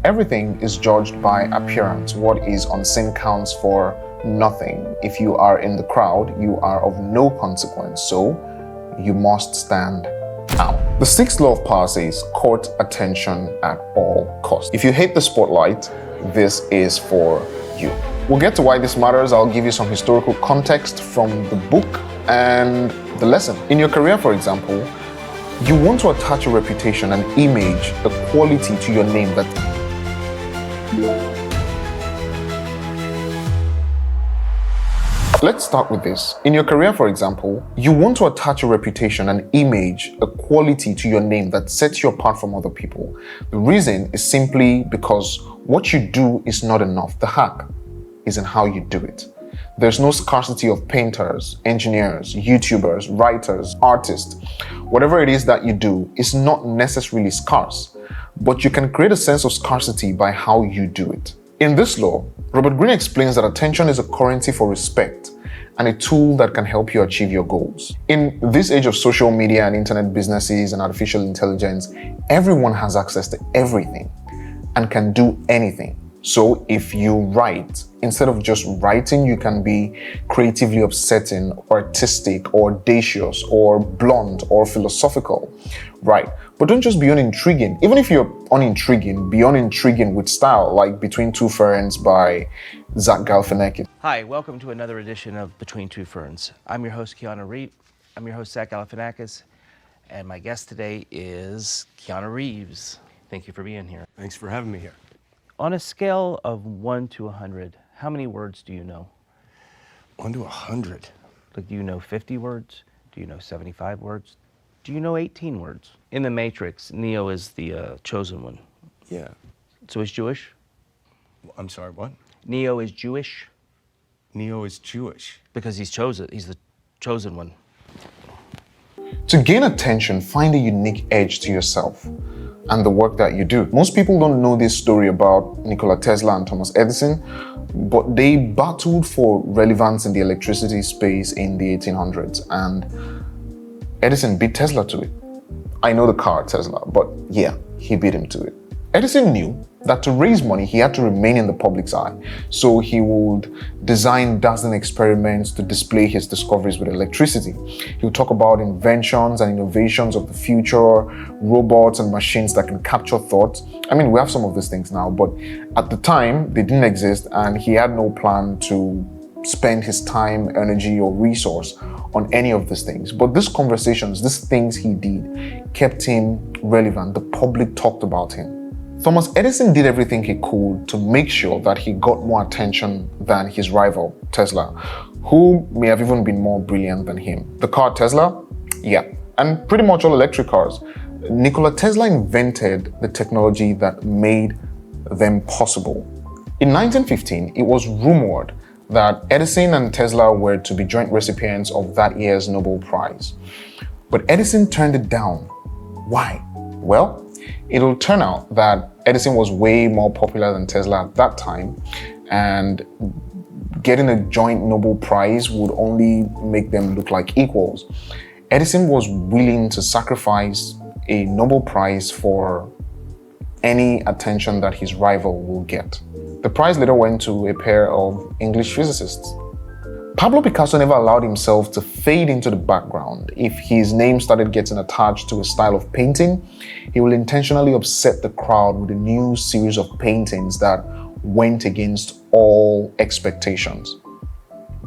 Everything is judged by appearance. What is unseen counts for nothing. If you are in the crowd, you are of no consequence, so you must stand out. The sixth law of power says, court attention at all costs. If you hate the spotlight, this is for you. We'll get to why this matters. I'll give you some historical context from the book and the lesson. In your career, for example, you want to attach a reputation, an image, a quality to your name that Let's start with this. In your career, for example, you want to attach a reputation, an image, a quality to your name that sets you apart from other people. The reason is simply because what you do is not enough. The hack is in how you do it. There's no scarcity of painters, engineers, YouTubers, writers, artists. Whatever it is that you do is not necessarily scarce, but you can create a sense of scarcity by how you do it. In this law, Robert Greene explains that attention is a currency for respect and a tool that can help you achieve your goals. In this age of social media and internet businesses and artificial intelligence, everyone has access to everything and can do anything. So if you write, instead of just writing, you can be creatively upsetting, or artistic, or audacious, or blunt, or philosophical. Right. But don't just be unintriguing. Even if you're unintriguing, be unintriguing with style, like Between Two Ferns by Zach Galifianakis. Hi, welcome to another edition of Between Two Ferns. I'm your host, I'm your host, Zach Galifianakis, and my guest today is Keanu Reeves. Thank you for being here. Thanks for having me here. On a scale of 1 to 100, how many words do you know? 1 to 100. Like, do you know 50 words? Do you know 75 words? Do you know 18 words? In The Matrix, Neo is the chosen one. Yeah. So he's Jewish? I'm sorry, what? Neo is Jewish? Neo is Jewish. Because he's chosen. He's the chosen one. To gain attention, find a unique edge to yourself and the work that you do. Most people don't know this story about Nikola Tesla and Thomas Edison, but they battled for relevance in the electricity space in the 1800s, and Edison beat Tesla to it. I know the car Tesla, but yeah, he beat him to it. Edison knew that to raise money, he had to remain in the public's eye. So he would design dazzling experiments to display his discoveries with electricity. He would talk about inventions and innovations of the future, robots and machines that can capture thoughts. I mean, we have some of these things now, but at the time, they didn't exist, and he had no plan to spend his time, energy, or resource on any of these things. But these conversations, these things he did, kept him relevant. The public talked about him. Thomas Edison did everything he could to make sure that he got more attention than his rival, Tesla, who may have even been more brilliant than him. The car Tesla? Yeah. And pretty much all electric cars. Nikola Tesla invented the technology that made them possible. In 1915, it was rumored that Edison and Tesla were to be joint recipients of that year's Nobel Prize. But Edison turned it down. Why? Well, it'll turn out that Edison was way more popular than Tesla at that time, and getting a joint Nobel Prize would only make them look like equals. Edison was willing to sacrifice a Nobel Prize for any attention that his rival will get. The prize later went to a pair of English physicists. Pablo Picasso never allowed himself to fade into the background. If his name started getting attached to a style of painting, he will intentionally upset the crowd with a new series of paintings that went against all expectations.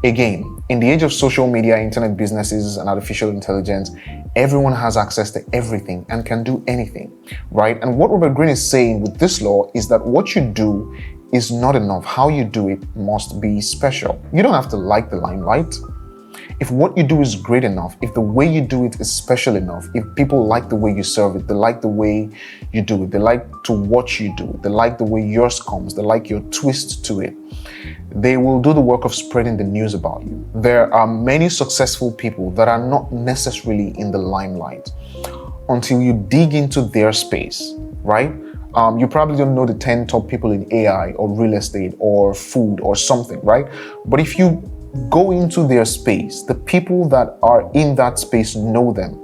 Again, in the age of social media, internet businesses, and artificial intelligence, everyone has access to everything and can do anything, right? And what Robert Greene is saying with this law is that what you do is not enough. How you do it must be special. You don't have to like the limelight. If what you do is great enough, if the way you do it is special enough, if people like the way you serve it, they like the way you do it, they like to watch you do it, they like the way yours comes, they like your twist to it, they will do the work of spreading the news about you. There are many successful people that are not necessarily in the limelight until you dig into their space, right? You probably don't know the 10 top people in AI or real estate or food or something, right? But if you go into their space, the people that are in that space know them.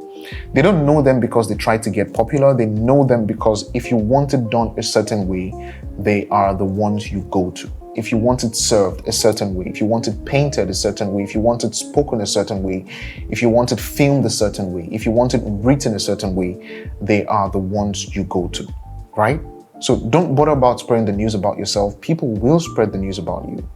They don't know them because they try to get popular. They know them because if you want it done a certain way, they are the ones you go to. If you want it served a certain way, if you want it painted a certain way, if you want it spoken a certain way, if you want it filmed a certain way, if you want it written a certain way, they are the ones you go to, right? So don't bother about spreading the news about yourself. People will spread the news about you.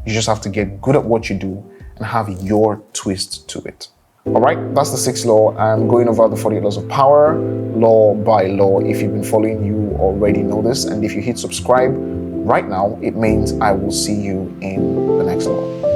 You just have to get good at what you do and have your twist to it. All right, that's the 6th law. I'm going over the 48 laws of power, law by law. If you've been following, you already know this. And if you hit subscribe right now, it means I will see you in the next law.